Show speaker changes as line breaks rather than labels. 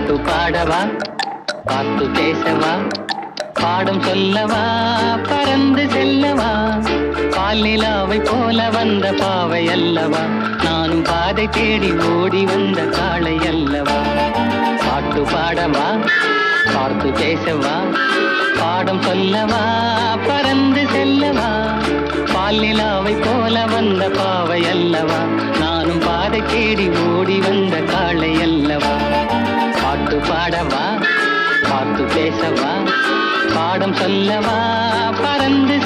பாட்டு பாடவா, பார்த்து பேசவா, பாடம் சொல்லவா, பறந்து செல்லவா, பால் நிலாவை போல வந்த பாவை அல்லவா, நானும் பாதை தேடி ஓடி வந்த காளை அல்லவா. பாட்டு பாடவா, பார்த்து பேசவா, பாடம் சொல்லவா, பறந்து செல்லவா, பால் நிலாவை போல வந்த பாவை அல்லவா, நானும் பாதை தேடி ஓடி வந்த காளை அல்லவா. பாட்டு பாடவா, பார்த்து பேசவா, பாடம் சொல்லவா, பறந்து